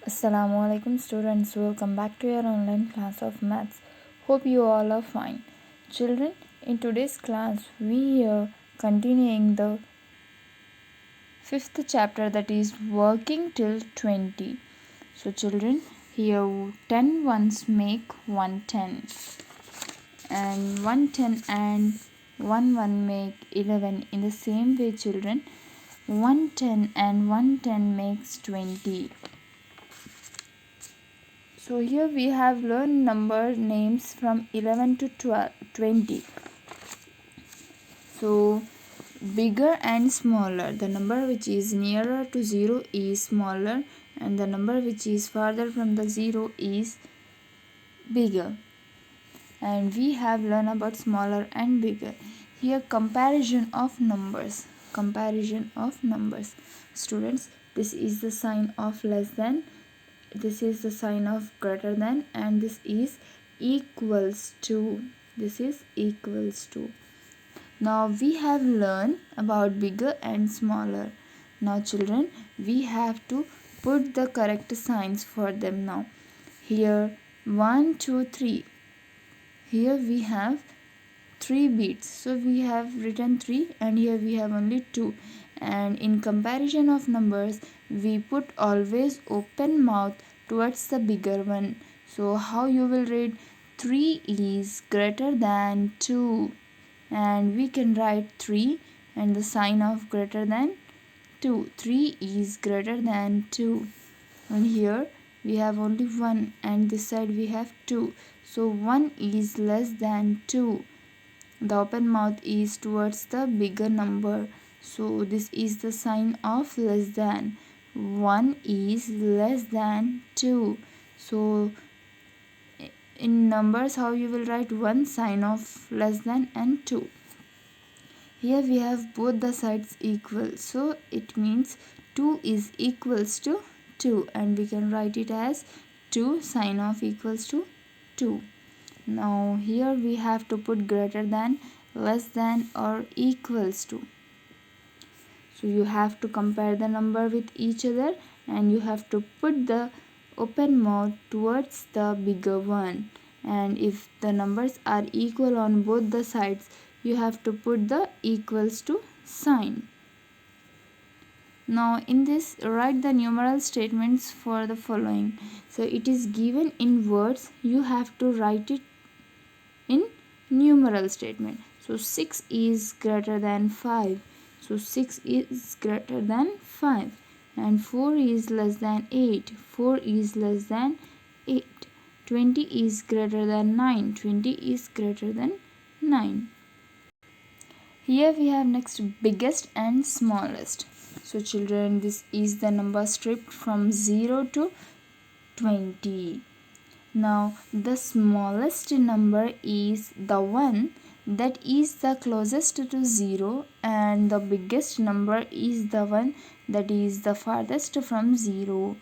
Assalamualaikum students, welcome back to your online class of maths. Hope you all are fine. Children, in today's class we are continuing the 5th chapter, that is working till 20. So children, here 10 ones make 110 and 110 and 1 make 11. In the same way children, 110 and 110 makes 20. So here we have learned number names from 11 to 20. So bigger and smaller. The number which is nearer to 0 is smaller and the number which is farther from the 0 is bigger. And we have learned about smaller and bigger. Here comparison of numbers. Comparison of numbers. Students, this is the sign of less than, this is the sign of greater than, and this is equals to. This is equals to. Now we have learned about bigger and smaller. Now children, we have to put the correct signs for them now. Here 1, 2, 3. Here we have 3 beats. So we have written 3 and here we have only 2. And in comparison of numbers, we put always open mouth towards the bigger one. So how you will read? 3 is greater than 2. And we can write 3 and the sign of greater than 2. 3 is greater than 2. And here we have only 1 and this side we have 2. So 1 is less than 2. The open mouth is towards the bigger number. So this is the sign of less than. 1 is less than 2. So in numbers, how you will write? 1 sign of less than and 2. Here we have both the sides equal. So it means 2 is equals to 2 and we can write it as 2 sign of equals to 2. Now here we have to put greater than, less than or equals to. So you have to compare the number with each other and you have to put the open mouth towards the bigger one. And if the numbers are equal on both the sides, you have to put the equals to sign. Now in this, write the numeral statements for the following. So it is given in words, you have to write it in numeral statement. So 6 is greater than 5. So 6 is greater than 5. And 4 is less than 8. 4 is less than 8. 20 is greater than 9. 20 is greater than 9. Here we have next biggest and smallest. So children, this is the number stripped from 0 to 20. Now the smallest number is the one that is the closest to 0 and the biggest number is the one that is the farthest from 0.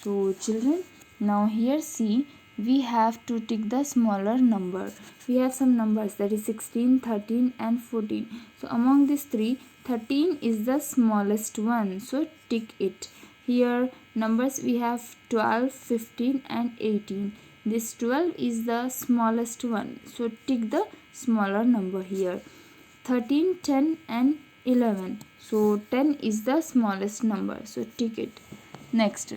So children, now here see, we have to tick the smaller number. We have some numbers, that is 16, 13 and 14. So among these three, 13 is the smallest one. So tick it. Here numbers we have 12, 15 and 18. This 12 is the smallest one. So tick the smaller number here. 13, 10 and 11. So 10 is the smallest number. So tick it. Next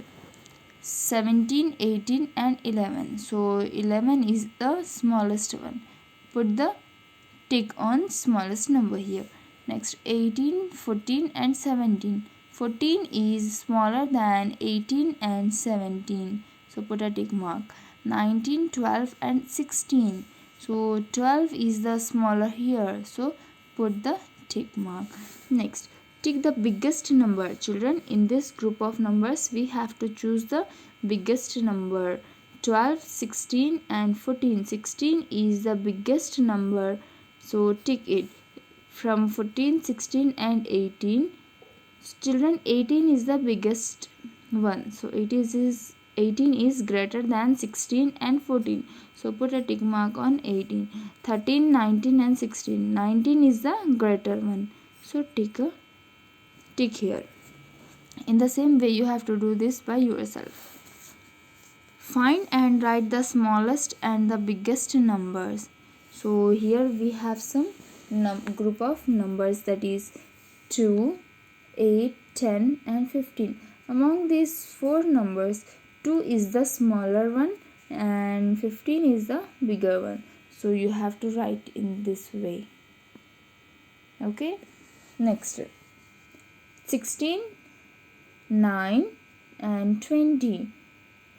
17, 18 and 11. So 11 is the smallest one. Put the tick on smallest number here. Next 18, 14 and 17. 14 is smaller than 18 and 17. So put a tick mark. 19, 12 and 16. So 12 is the smaller here. So put the tick mark. Next, tick the biggest number. Children, in this group of numbers, we have to choose the biggest number. 12, 16 and 14. 16 is the biggest number. So tick it. From 14, 16 and 18. Children, 18 is the biggest one. So 18 is greater than 16 and 14. So put a tick mark on 18. 13, 19 and 16. 19 is the greater one. So tick a tick here. In the same way, you have to do this by yourself. Find and write the smallest and the biggest numbers. So here we have some group of numbers, that is 2, 8, 10 and 15. Among these four numbers, 2 is the smaller one and 15 is the bigger one. So you have to write in this way. Okay. Next, 16, 9 and 20.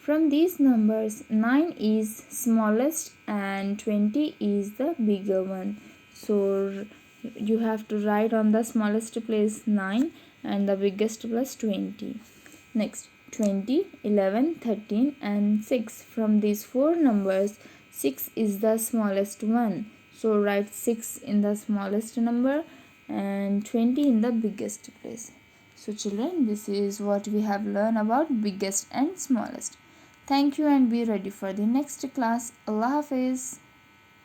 From these numbers, 9 is smallest and 20 is the bigger one. So you have to write on the smallest place 9 and the biggest place 20. Next, 20, 11, 13 and 6. From these four numbers, 6 is the smallest one. So write 6 in the smallest number and 20 in the biggest place. So children, this is what we have learned about biggest and smallest. Thank you and be ready for the next class. Allah Hafiz.